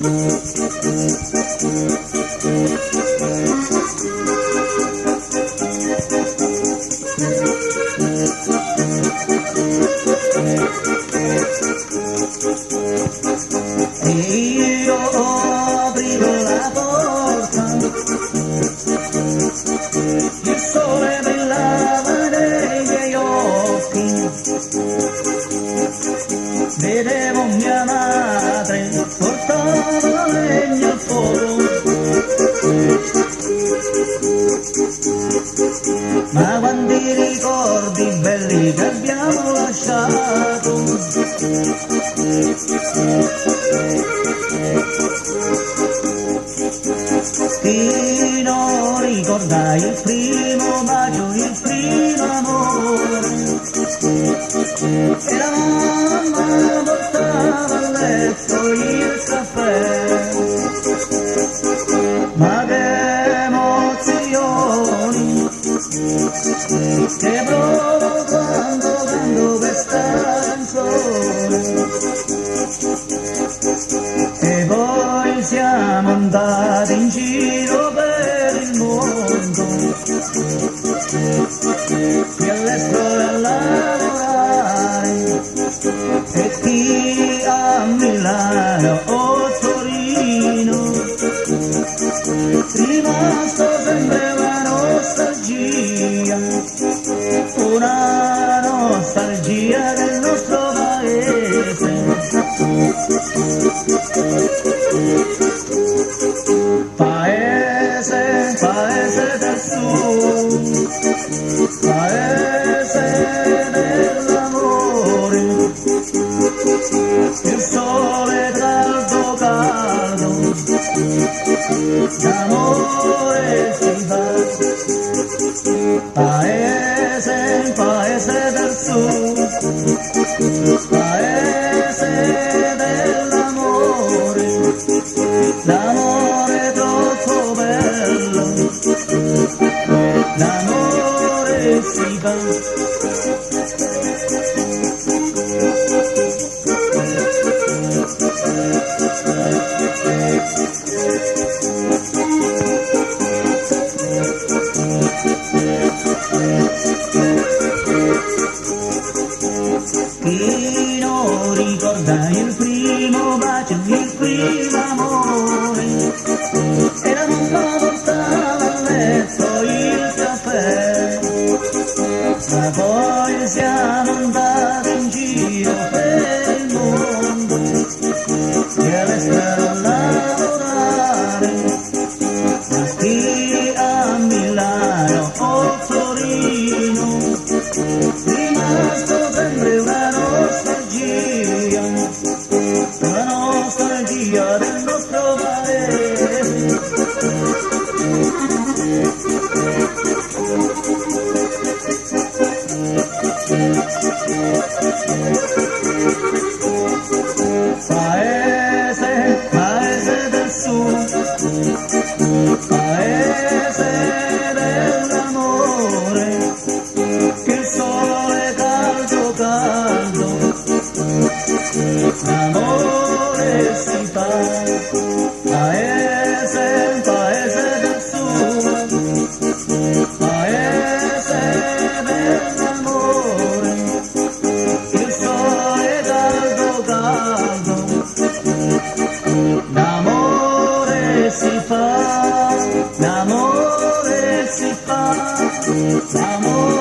Io aprivo la porta, il sole brillava nei miei occhi, vedevo mia madre portava legna al fuoco, ma quanti ricordi belli che abbiamo lasciato. Chi non ricorda il primo bacio, il primo amore, e la mamma portava a letto il caffè, ma che emozioni che provo quando canto questa canzone. E poi siamo andati in giro per il mondo, qui all'estero a lavorare, e qui a Milano o Torino, rimasto sempre una nostalgia del nostro paese. Paese, paese del sud, paese dell'amore, il sole caldo caldo, d'amore si fa. Paese, paese del sud, paese dell'amore, l'amore troppo bello, l'amore si fa. Chi non ricorda il primo bacio, il primo amore, e la mamma portava a letto il caffè, ma poi siamo andati in giro per il mondo, e all'estero a lavorare, ma qui a Milano o Torino, rimasto sempre una nostalgia del nostro paese. Paese, paese del sud, paese dell'amore, che il sole caldo caldo, l'amore si fa. Paese, paese del sud, paese dell'amore, il sole caldo caldo, l'amore si fa, l'amore si fa, l'amore